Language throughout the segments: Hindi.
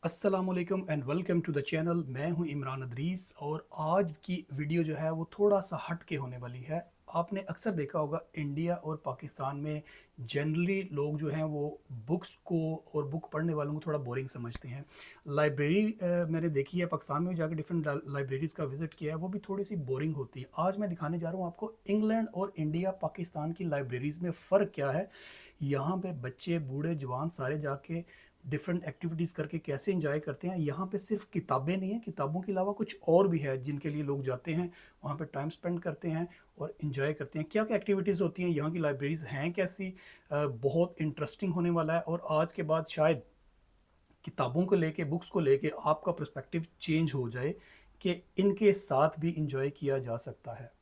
अस्सलामुअलैकुम and welcome to the channel. मैं हूं इमरान अदरीस और आज की वीडियो जो है वो थोड़ा सा हट के होने वाली है। आपने अक्सर देखा होगा इंडिया और पाकिस्तान में जनरली लोग जो हैं वो बुक्स को और बुक पढ़ने वालों को थोड़ा बोरिंग समझते हैं। लाइब्रेरी मैंने देखी है, पाकिस्तान में जाकर डिफरेंट लाइब्रेरीज़ का विज़िट किया है, वो भी थोड़ी सी बोरिंग होती है। आज मैं दिखाने जा रहा हूँ आपको इंग्लैंड और इंडिया पाकिस्तान की लाइब्रेरीज़ में फ़र्क क्या है। यहाँ पे बच्चे बूढ़े जवान सारे जाके डिफरेंट एक्टिविटीज़ करके कैसे इंजॉय करते हैं। यहाँ पे सिर्फ किताबें नहीं हैं, किताबों के अलावा कुछ और भी है जिनके लिए लोग जाते हैं, वहाँ पे टाइम स्पेंड करते हैं और इंजॉय करते हैं। क्या क्या एक्टिविटीज़ होती हैं, यहाँ की लाइब्रेरीज़ हैं कैसी। बहुत इंटरेस्टिंग होने वाला है और आज के बाद शायद किताबों को लेके, बुक्स को लेके आपका पर्सपेक्टिव चेंज हो जाए कि इनके साथ भी इंजॉय किया जा सकता है।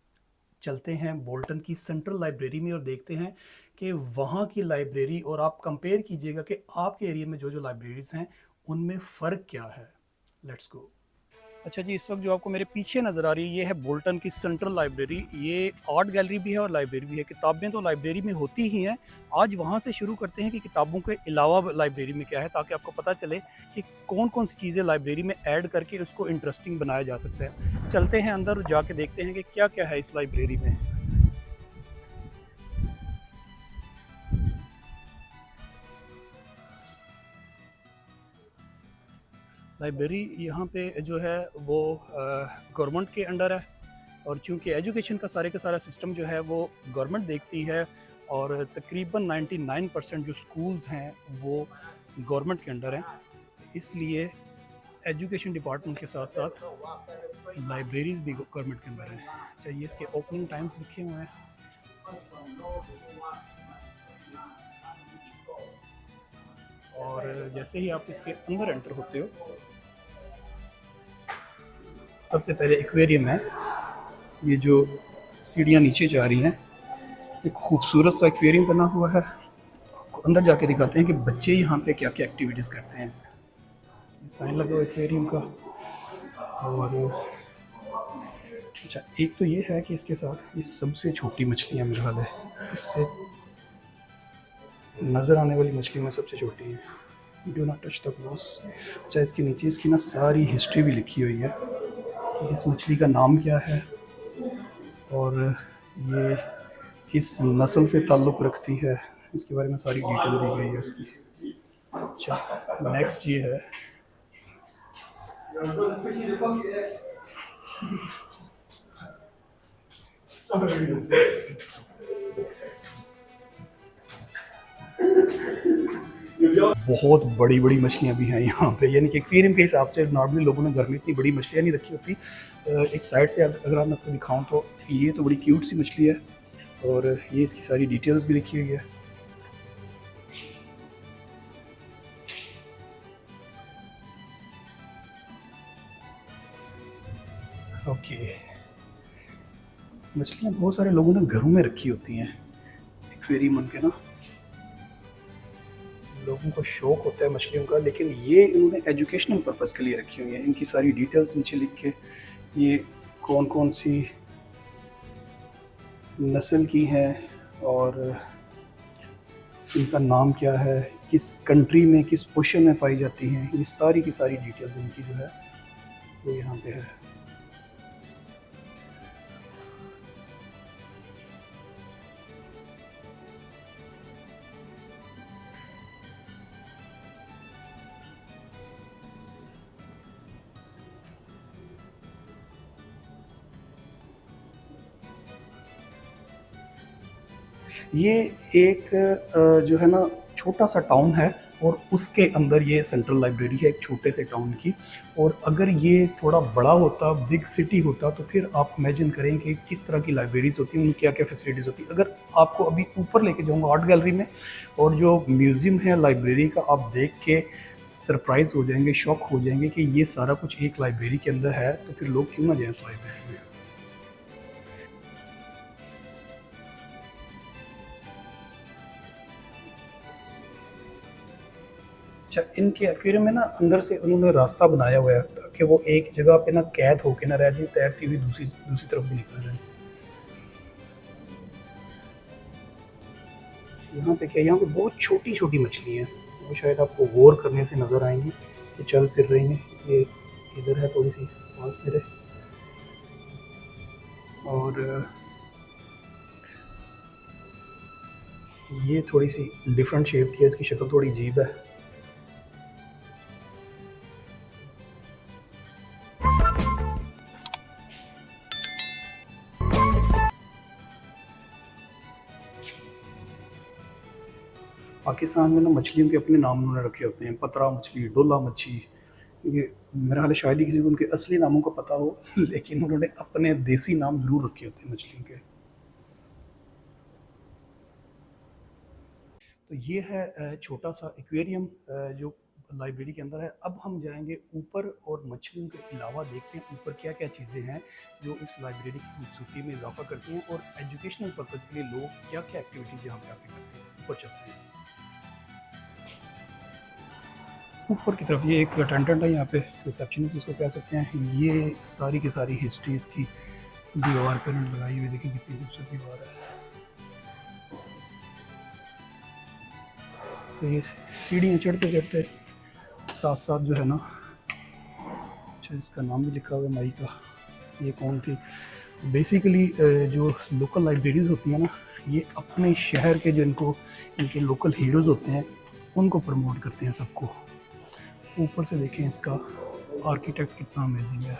चलते हैं बोल्टन की सेंट्रल लाइब्रेरी में और देखते हैं कि वहाँ की लाइब्रेरी और आप कंपेयर कीजिएगा कि आपके एरिया में जो जो लाइब्रेरीज़ हैं उनमें फ़र्क क्या है। Let's go. अच्छा जी, इस वक्त जो आपको मेरे पीछे नज़र आ रही है ये है बोल्टन की सेंट्रल लाइब्रेरी। ये आर्ट गैलरी भी है और लाइब्रेरी भी है। किताबें तो लाइब्रेरी में होती ही हैं। आज वहाँ से शुरू करते हैं कि किताबों के अलावा लाइब्रेरी में क्या है, ताकि आपको पता चले कि कौन कौन सी चीज़ें लाइब्रेरी में ऐड करके उसको इंटरेस्टिंग बनाया जा सकता है। चलते हैं अंदर, जाके देखते हैं कि क्या क्या है इस लाइब्रेरी में। लाइब्रेरी यहाँ पे जो है वो गवर्नमेंट के अंडर है और चूँकि एजुकेशन का सारा सिस्टम जो है वो गवर्नमेंट देखती है और तकरीबन 99% जो स्कूल्स हैं वो गवर्नमेंट के अंडर हैं, इसलिए एजुकेशन डिपार्टमेंट के साथ साथ लाइब्रेरीज़ भी गवर्नमेंट के अंदर हैं। अच्छा, ये इसके ओपनिंग टाइम्स लिखे हुए हैं और जैसे ही आप इसके अंदर एंटर होते हो सबसे पहले एक्वेरियम है। ये जो सीढ़ियाँ नीचे जा रही हैं, एक खूबसूरत सा एक्वेरियम बना हुआ है। आपको अंदर जाके दिखाते हैं कि बच्चे यहाँ पे क्या क्या एक्टिविटीज़ करते हैं। साइन लगा हुआ एक्वेरियम का। और अच्छा, एक तो ये है कि इसके साथ ये सबसे छोटी मछलियाँ मेरे ख्याल है, इससे नज़र आने वाली मछलियों में सबसे छोटी है। Do not touch the gloss. अच्छा, इसके नीचे इसकी ना सारी हिस्ट्री भी लिखी हुई है कि इस मछली का नाम क्या है और ये किस नस्ल से ताल्लुक़ रखती है, इसके बारे में सारी डिटेल दी गई है इसकी। अच्छा, नेक्स्ट ये है। बहुत बड़ी बड़ी मछलियाँ भी हैं यहाँ पे, यानी कि एक्वेरियम के हिसाब से नॉर्मली लोगों ने घर में इतनी बड़ी मछलियाँ नहीं रखी होती। एक साइड से अगर मैं आपको दिखाऊँ तो ये तो बड़ी क्यूट सी मछली है और ये इसकी सारी डिटेल्स भी लिखी हुई है। ओके, मछलियाँ बहुत सारे लोगों ने घरों में रखी होती हैं। एक्वेरियम उनके ना, लोगों को शौक होता है मछलियों का, लेकिन ये इन्होंने एजुकेशनल पर्पज़ के लिए रखी हुई है। इनकी सारी डिटेल्स नीचे लिख के, ये कौन कौन सी नस्ल की हैं और इनका नाम क्या है, किस कंट्री में, किस ओशन में पाई जाती हैं, ये सारी की सारी डिटेल्स इनकी जो है वो यहाँ पे है। ये एक जो है ना छोटा सा टाउन है और उसके अंदर ये सेंट्रल लाइब्रेरी है, एक छोटे से टाउन की। और अगर ये थोड़ा बड़ा होता, बिग सिटी होता, तो फिर आप इमेजिन करें कि किस तरह की लाइब्रेरीज़ होती हैं, उनमें क्या क्या फैसिलिटीज़ होती। अगर आपको अभी ऊपर लेके जाऊँगा आर्ट गैलरी में, और जो म्यूज़ियम है लाइब्रेरी का, आप देख के सरप्राइज़ हो जाएंगे, शॉक हो जाएंगे कि ये सारा कुछ एक लाइब्रेरी के अंदर है, तो फिर लोग क्यों ना जाएँ उस लाइब्रेरी में। अच्छा, इनके एक्वेरियम में ना अंदर से उन्होंने रास्ता बनाया हुआ है ताकि वो एक जगह पे ना कैद होके ना रह जाए, तैरती हुई दूसरी दूसरी तरफ भी निकल जाए। यहाँ पे क्या, यहाँ पे बहुत छोटी छोटी मछली हैं, वो शायद आपको गौर करने से नज़र आएंगी ये चल फिर रही हैं। ये इधर है थोड़ी सी पास मेरे, और ये थोड़ी सी डिफरेंट शेप की है, इसकी शक्ल थोड़ी अजीब है। पाकिस्तान में ना मछलियों के अपने नाम उन्होंने रखे होते हैं, पतरा मछली, डोला मच्छी। ये मेरा ख्याल है शायद ही किसी को उनके असली नामों का पता हो, लेकिन उन्होंने अपने देसी नाम ज़रूर रखे होते हैं मछलियों के। तो ये है छोटा सा एक्वेरियम जो लाइब्रेरी के अंदर है। अब हम जाएंगे ऊपर और मछलियों के अलावा देखते हैं ऊपर क्या क्या चीज़ें हैं जो इस लाइब्रेरी की खूबसूरती में इजाफा करती हैं, और एजुकेशनल पर्पज़ के लिए लोग क्या क्या एक्टिविटीज़ यहाँ पे आके करते हैं। ऊपर चलते हैं ऊपर की तरफ। ये एक अटेंडेंट है यहाँ पे, रिसेप्शनिस्ट इसको कह सकते हैं। ये सारी की सारी हिस्ट्री इसकी दीवार पर लगाई हुई, देखिए कितनी खूबसूरत दीवार है। तो ये सीढ़ियाँ चढ़ते चढ़ते साथ साथ जो है ना, अच्छा इसका नाम भी लिखा हुआ है माई का। ये कौन थी? बेसिकली जो लोकल लाइब्रेरीज़ होती हैं ना, ये अपने शहर के जो इनके लोकल हीरोज़ होते हैं उनको प्रमोट करते हैं सबको। ऊपर से देखें इसका आर्किटेक्ट कितना अमेजिंग है।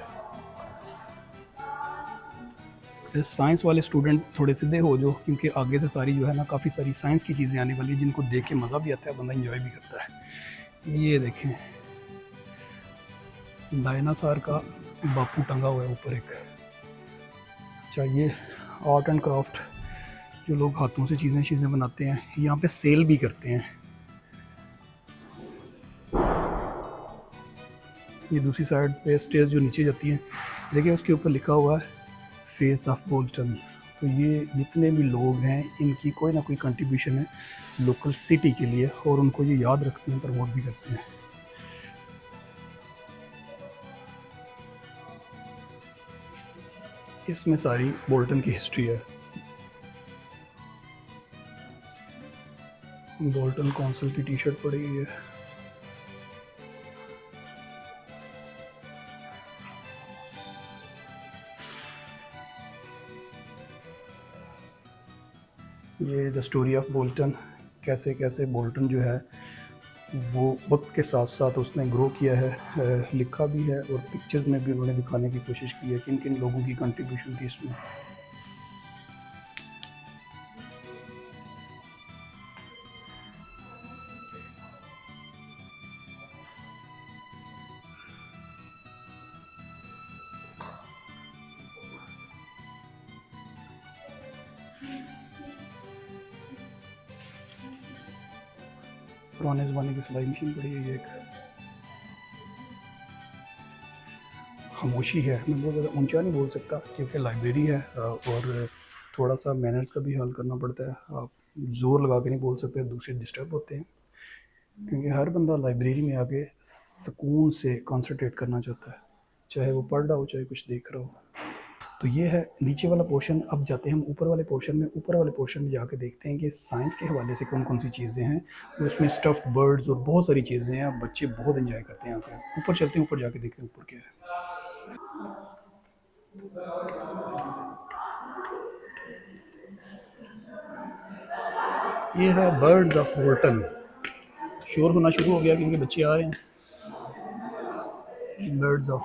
साइंस वाले स्टूडेंट थोड़े सीधे हो जो, क्योंकि आगे से सारी जो है ना काफ़ी सारी साइंस की चीज़ें आने वाली हैं जिनको देख के मज़ा भी आता है, बंदा इंजॉय भी करता है। ये देखें डायनासोर का बापू टंगा हुआ है ऊपर एक। अच्छा ये आर्ट एंड क्राफ्ट, जो लोग हाथों से चीज़ें बनाते हैं, यहाँ पे सेल भी करते हैं। ये दूसरी साइड पे स्टेज जो नीचे जाती है, देखिए उसके ऊपर लिखा हुआ है फेस ऑफ बोल्टन। तो ये जितने भी लोग हैं इनकी कोई ना कोई कंट्रीब्यूशन है लोकल सिटी के लिए, और उनको ये याद रखते हैं, प्रमोट भी करते हैं। इसमें सारी बोल्टन की हिस्ट्री है। बोल्टन काउंसिल की टी शर्ट पड़ी हुई है। ये द स्टोरी ऑफ बोल्टन, कैसे कैसे बोल्टन जो है वो वक्त के साथ साथ उसने ग्रो किया है, लिखा भी है, और पिक्चर्स में भी उन्होंने दिखाने की कोशिश की है किन किन लोगों की कंट्रीब्यूशन थी इसमें। पुराने ज़माने की सिलाई मशीन पड़ी है। ये एक खामोशी है, मैं बहुत ज़्यादा ऊंचा नहीं बोल सकता क्योंकि लाइब्रेरी है, और थोड़ा सा मैनर्स का भी हल करना पड़ता है। आप ज़ोर लगा के नहीं बोल सकते, दूसरे डिस्टर्ब होते हैं, क्योंकि हर बंदा लाइब्रेरी में आके सुकून से कंसंट्रेट करना चाहता है, चाहे वो पढ़ रहा हो चाहे कुछ देख रहा हो। तो ये है नीचे वाला पोर्शन। अब जाते हैं हम ऊपर वाले पोर्शन में। ऊपर वाले पोर्शन में जाके देखते हैं कि साइंस के हवाले से कौन कौन सी चीज़ें हैं, और उसमें स्टफ्ड बर्ड्स और बहुत सारी चीज़ें हैं। बच्चे बहुत इंजॉय करते हैं यहाँ पे। ऊपर चलते हैं, ऊपर जाके देखते हैं ऊपर क्या है। ये है बर्ड्स ऑफ बोल्टन। शोर होना शुरू हो गया क्योंकि बच्चे आ रहे हैं। बर्ड्स ऑफ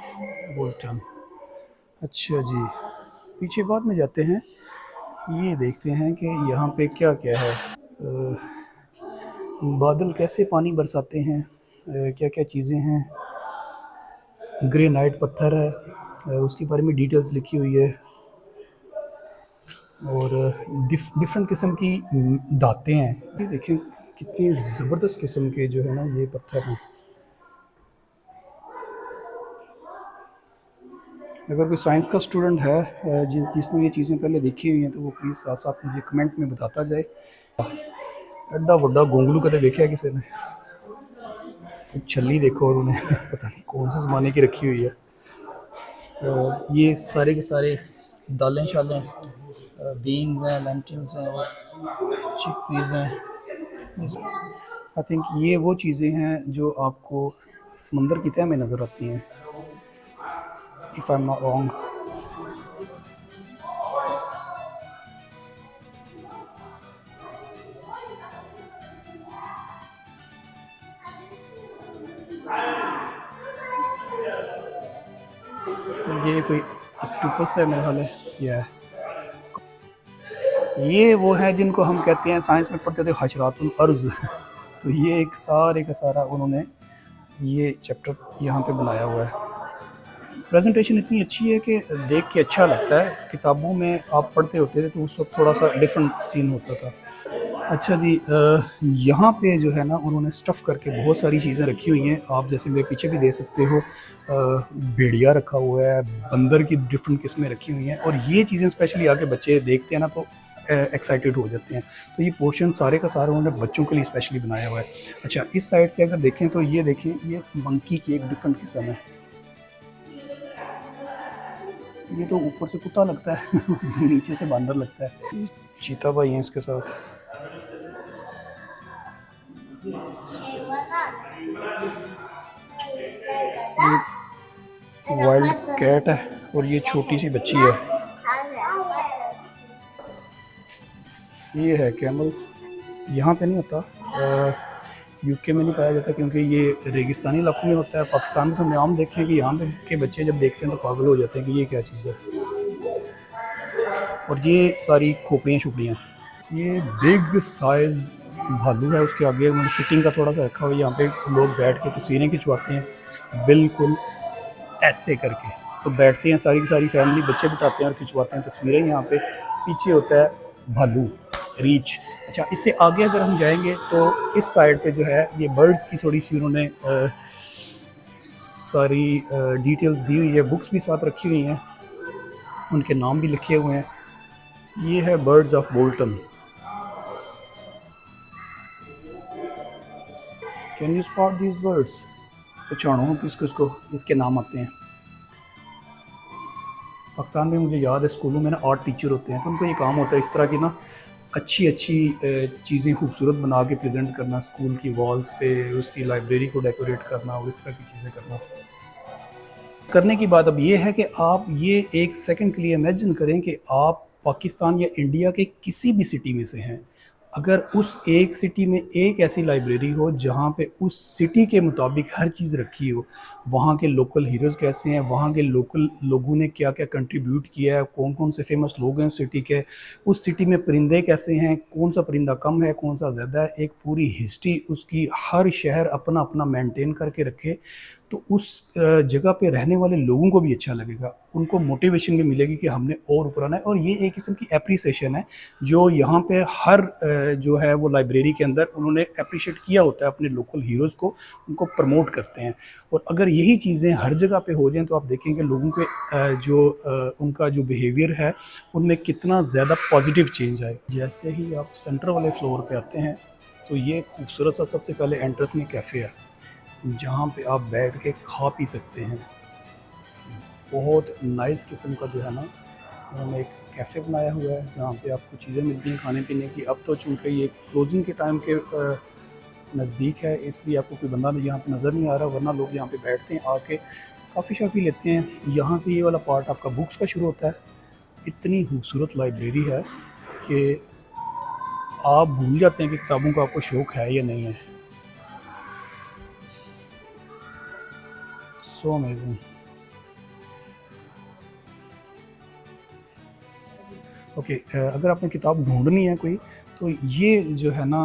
बोल्टन, अच्छा जी। पीछे बाद में जाते हैं, ये देखते हैं कि यहाँ पे क्या क्या है। बादल कैसे पानी बरसाते हैं, क्या क्या चीज़ें हैं। ग्रेनाइट पत्थर है, उसके बारे में डिटेल्स लिखी हुई है, और डिफरेंट किस्म की दातें हैं। ये देखें कितनी ज़बरदस्त किस्म के जो है ना ये पत्थर हैं। अगर कोई साइंस का स्टूडेंट है जिसने ये चीज़ें पहले देखी हुई हैं तो वो प्लीज़ साथ साथ मुझे कमेंट में बताता जाए। एड्डा वड्डा गोंगलू कदे देखा किसी ने? छली देखो, और उन्हें पता नहीं कौन से ज़माने की रखी हुई है। ये सारे के सारे दालें शालें, बीन्स हैं, लेंटिल्स हैं और चिकपीस हैं। आई थिंक ये वो चीज़ें हैं जो आपको समंदर की तह में नज़र आती हैं, if I am not wrong. ये कोई ऑक्टोपस है मेरे ख्याल है, ये वो है जिनको हम कहते हैं, साइंस में पढ़ते थे, हशरातुल अर्ज़। तो ये एक सारे का सारा उन्होंने ये चैप्टर यहाँ पे बनाया हुआ है। प्रेजेंटेशन इतनी अच्छी है कि देख के अच्छा लगता है। किताबों में आप पढ़ते होते थे तो उस वक्त थोड़ा सा डिफरेंट सीन होता था। अच्छा जी, यहाँ पे जो है ना उन्होंने स्टफ़ करके बहुत सारी चीज़ें रखी हुई हैं। आप जैसे मेरे पीछे भी देख सकते हो, भेड़िया रखा हुआ है, बंदर की डिफरेंट किस्में रखी हुई हैं। और ये चीज़ें स्पेशली आके बच्चे देखते हैं ना तो एक्साइटेड हो जाते हैं। तो ये पोर्शन सारे का सारा उन्होंने बच्चों के लिए स्पेशली बनाया हुआ है। अच्छा, इस साइड से अगर देखें तो ये देखें, ये मंकी की एक डिफरेंट किस्म है। ये तो ऊपर से कुत्ता लगता है नीचे से बंदर लगता है। चीता भाई हैं इसके साथ। वाइल्ड कैट है और ये छोटी सी बच्ची है। ये है कैमल। यहाँ पे नहीं होता, यूके में नहीं पाया जाता क्योंकि ये रेगिस्तानी इलाकों में होता है। पाकिस्तान में तो हमने आम देखे हैं कि यहाँ पे के बच्चे जब देखते हैं तो पागल हो जाते हैं कि ये क्या चीज़ है। और ये सारी खोपड़ियाँ छुपड़ियाँ। ये बिग साइज़ भालू है, उसके आगे उन्होंने सिटिंग का थोड़ा सा रखा हुआ है। यहाँ पे लोग बैठ के तस्वीरें खिंचवाते हैं, बिल्कुल ऐसे करके। तो बैठते हैं सारी की सारी फैमिली, बच्चे बिठाते हैं और खिंचवाते हैं तस्वीरें। यहाँ पे पीछे होता है भालू रीच। अच्छा, इससे आगे अगर हम जाएंगे तो इस साइड पे जो है ये बर्ड्स की थोड़ी सी उन्होंने सारी डिटेल्स दी हुई है। बुक्स भी साथ रखी हुई हैं, उनके नाम भी लिखे हुए हैं। ये है birds of Bolton. Can you spot these birds? पहचानो किसको, इसको इसके नाम आते हैं। पाकिस्तान में मुझे याद है स्कूलों में ना आर्ट टीचर होते हैं तो उनको ये काम होता है इस तरह की ना अच्छी अच्छी चीज़ें खूबसूरत बना के प्रेजेंट करना, स्कूल की वॉल्स पे उसकी लाइब्रेरी को डेकोरेट करना और इस तरह की चीज़ें करना। करने की बात अब ये है कि आप ये एक सेकंड के लिए इमेजिन करें कि आप पाकिस्तान या इंडिया के किसी भी सिटी में से हैं। अगर उस एक सिटी में एक ऐसी लाइब्रेरी हो जहाँ पे उस सिटी के मुताबिक हर चीज़ रखी हो, वहाँ के लोकल हीरोज़ कैसे हैं, वहाँ के लोकल लोगों ने क्या-क्या कंट्रीब्यूट किया है, कौन-कौन से फेमस लोग हैं उस सिटी के, उस सिटी में परिंदे कैसे हैं, कौन-सा परिंदा कम है, कौन-सा ज़्यादा है, एक पूरी हिस्ट्री उसकी हर शहर अपना-अपना मेंटेन करके रखे, तो उस जगह पे रहने वाले लोगों को भी अच्छा लगेगा। उनको मोटिवेशन भी मिलेगी कि हमने और ऊपर आना है। और ये एक किस्म की एप्रिसिएशन है जो यहाँ पे हर जो है वो लाइब्रेरी के अंदर उन्होंने एप्रिशिएट किया होता है अपने लोकल हीरोज़ को, उनको प्रमोट करते हैं। और अगर यही चीज़ें हर जगह पे हो जाएँ तो आप देखेंगे लोगों के उनका जो बिहेवियर है उनमें कितना ज़्यादा पॉजिटिव चेंज आए। जैसे ही आप सेंटर वाले फ्लोर पे आते हैं तो ये खूबसूरत सा सबसे पहले एंट्रेंस में कैफ़े है जहाँ पे आप बैठ के खा पी सकते हैं। बहुत नाइस किस्म का जो है ना उन्होंने एक कैफ़े बनाया हुआ है जहाँ पे आपको चीज़ें मिलती हैं खाने पीने की। अब तो चूँकि ये क्लोजिंग के टाइम के नज़दीक है इसलिए आपको कोई बंदा यहाँ पे नज़र नहीं आ रहा, वरना लोग यहाँ पे बैठते हैं आके कॉफ़ी शॉफ़ी लेते हैं। यहाँ से ये वाला पार्ट आपका बुक्स का शुरू होता है। इतनी खूबसूरत लाइब्रेरी है कि आप भूल जाते हैं कि किताबों का आपको शौक़ है या नहीं है। So amazing. ओके, अगर आपने किताब ढूंढनी है कोई तो ये जो है ना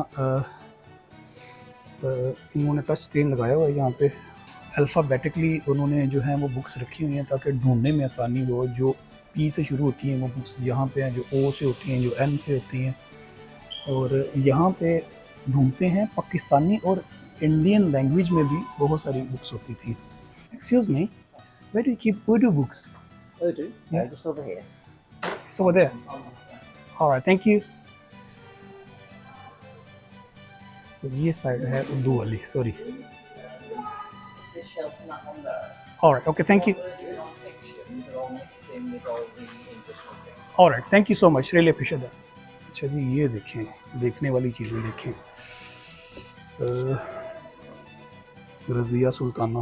इन्होंने टच स्क्रीन लगाया हुआ है यहाँ पे। अल्फ़ाबेटिकली उन्होंने जो है वो बुक्स रखी हुई हैं ताकि ढूंढने में आसानी हो। जो पी से शुरू होती हैं वो बुक्स यहाँ पे हैं, जो ओ से होती हैं, जो एन से होती हैं। और यहाँ पे ढूंढते हैं पाकिस्तानी और इंडियन लैंग्वेज में भी बहुत सारी बुक्स होती थी। Excuse me, where do you keep Urdu books? Urdu? Yeah. Just over here. It's over there. All right, thank you. तो ये साइड है उर्दू वाली, sorry. It's this shelf and that one there. All right, okay, thank you. Urdu non-fiction, they're all mixed in with all the English one. All right, thank you so much, really appreciate that. अच्छा जी, ये देखें, देखने वाली चीज़ें देखें। रज़िया सुल्ताना,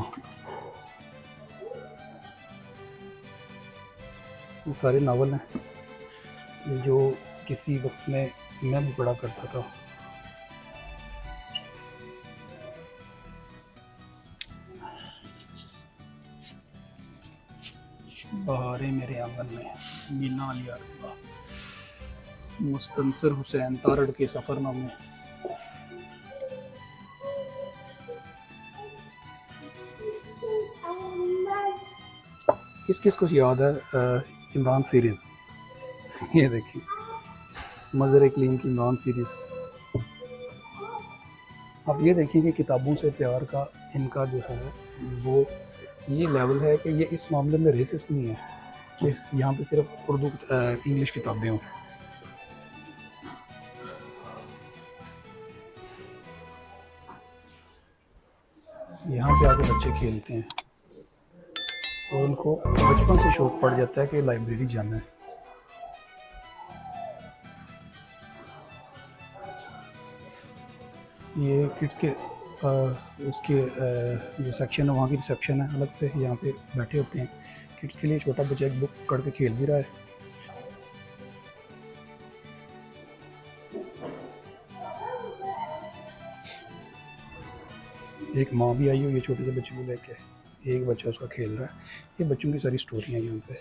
ये सारे नावल हैं जो किसी वक्त में मैं भी पढ़ा करता था। बहारें मेरे आंगन में, मीना अली आरिफा, मुस्तनसर हुसैन तारड़ के सफ़रनामे। किस किस को याद है इमरान सीरीज़? ये देखिए, मज़र इकलीम की इमरान सीरीज़। अब ये देखिए कि किताबों से प्यार का इनका जो है वो ये लेवल है कि ये इस मामले में रेसिस्ट नहीं है कि यहाँ पे सिर्फ उर्दू इंग्लिश किताबें हों। यहाँ पे आके बच्चे खेलते हैं और उनको बचपन से शौक पड़ जाता है कि लाइब्रेरी जाना है। ये किड्स के उसके जो सेक्शन है वहाँ की रिसेप्शन है अलग से, यहाँ पे बैठे होते हैं किड्स के लिए। छोटा बच्चा एक बुक पकड़ के खेल भी रहा है। एक माँ भी आई हुई है छोटे से बच्चे को लेके, एक बच्चा उसका खेल रहा है। ये बच्चों की सारी स्टोरियाँ यहाँ पे,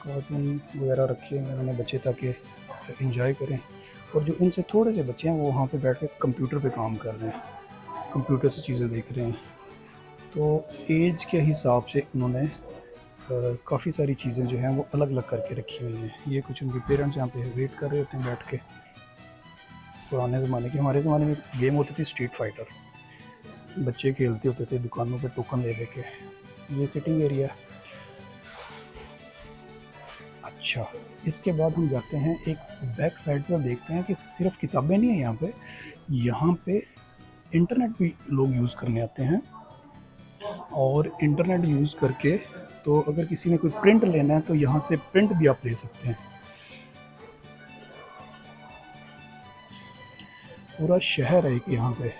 कार्टून वगैरह रखे हैं उन्होंने बच्चे ताकि इंजॉय करें। और जो इनसे थोड़े से बच्चे हैं वो वहाँ पे बैठ के कंप्यूटर पे काम कर रहे हैं, कंप्यूटर से चीज़ें देख रहे हैं। तो एज के हिसाब से उन्होंने काफ़ी सारी चीज़ें जो हैं वो अलग अलग करके रखी हुई हैं। ये कुछ उनके पेरेंट्स यहाँ पे वेट कर रहे होते हैं बैठ के। पुराने ज़माने की, हमारे ज़माने में गेम होती थी स्ट्रीट फाइटर, बच्चे खेलते होते थे दुकानों पे टोकन ले लेके। ये सिटिंग एरिया। अच्छा, इसके बाद हम जाते हैं एक बैक साइड पर, देखते हैं कि सिर्फ किताबें नहीं है यहाँ पे इंटरनेट भी लोग यूज़ करने आते हैं। और इंटरनेट यूज़ करके तो अगर किसी ने कोई प्रिंट लेना है तो यहाँ से प्रिंट भी आप ले सकते हैं। पूरा शहर है एक यहाँ पे।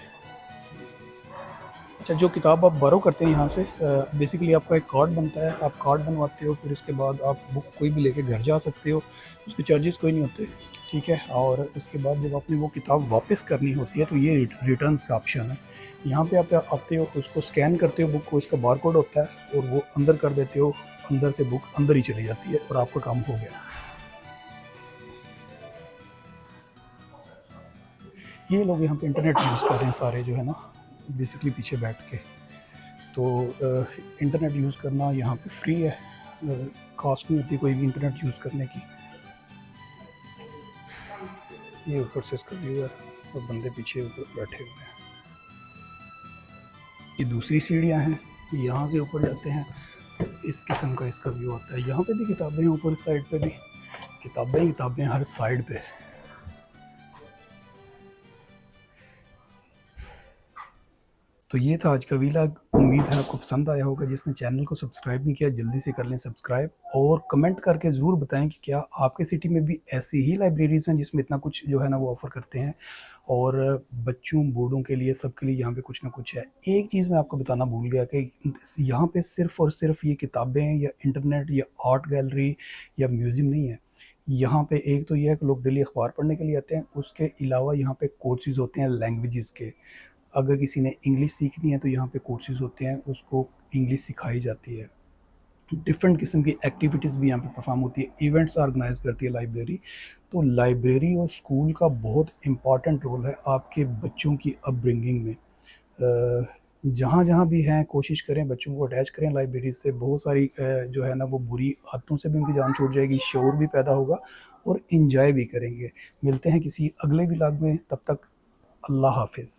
अच्छा, जो किताब आप बारो करते हैं यहाँ से, बेसिकली आपका एक कार्ड बनता है, आप कार्ड बनवाते हो, फिर उसके बाद आप बुक कोई भी लेके घर जा सकते हो, उसके चार्जेस कोई नहीं होते, ठीक है। और उसके बाद जब आपने वो किताब वापस करनी होती है तो ये रिटर्न्स का ऑप्शन है। यहाँ पे आप आते हो, उसको स्कैन करते हो बुक को, इसका बारकोड होता है और वो अंदर कर देते हो, अंदर से बुक अंदर ही चली जाती है और आपका काम हो गया। ये लोग यहाँ पे इंटरनेट यूज़ कर रहे हैं सारे जो है ना, बेसिकली पीछे बैठ के। तो इंटरनेट यूज़ करना यहाँ पे फ्री है, कॉस्ट नहीं होती कोई भी इंटरनेट यूज़ करने की। ये ऊपर से इसका व्यू है और बंदे पीछे ऊपर बैठे हुए हैं। ये दूसरी सीढ़ियाँ हैं, यहाँ से ऊपर जाते हैं तो इस किस्म का इसका व्यू आता है। यहाँ पे भी किताबें हैं, ऊपर साइड पे भी किताबें हर साइड पे। तो ये था आज का व्लॉग। उम्मीद है आपको पसंद आया होगा। जिसने चैनल को सब्सक्राइब नहीं किया जल्दी से कर लें सब्सक्राइब, और कमेंट करके ज़रूर बताएं कि क्या आपके सिटी में भी ऐसी ही लाइब्रेरीज़ हैं जिसमें इतना कुछ जो है ना वो ऑफ़र करते हैं। और बच्चों बूढ़ों के लिए सबके लिए यहाँ पे कुछ ना कुछ है। एक चीज़ मैं आपको बताना भूल गया कि यहाँ पे सिर्फ़ और सिर्फ ये किताबें या इंटरनेट या आर्ट गैलरी या म्यूज़ियम नहीं है। यहाँ पे एक तो ये है कि लोग डेली अखबार पढ़ने के लिए आते हैं, उसके अलावा यहाँ पे कोर्सेज़ होते हैं लैंग्वेजेस के। अगर किसी ने इंग्लिश सीखनी है तो यहाँ पे कोर्सेज़ होते हैं, उसको इंग्लिश सिखाई जाती है। डिफरेंट किस्म की एक्टिविटीज़ भी यहाँ पे परफॉर्म होती है, इवेंट्स ऑर्गेनाइज़ करती है लाइब्रेरी। तो लाइब्रेरी और स्कूल का बहुत इम्पॉर्टेंट रोल है आपके बच्चों की अपब्रिंगिंग में। जहाँ भी हैं कोशिश करें बच्चों को अटैच करें लाइब्रेरी से। बहुत सारी जो है ना वो बुरी आदतों से भी उनकी जान छूट जाएगी, शऊर भी पैदा होगा और एंजॉय भी करेंगे। मिलते हैं किसी अगले व्लॉग में, तब तक अल्लाह हाफ़िज़।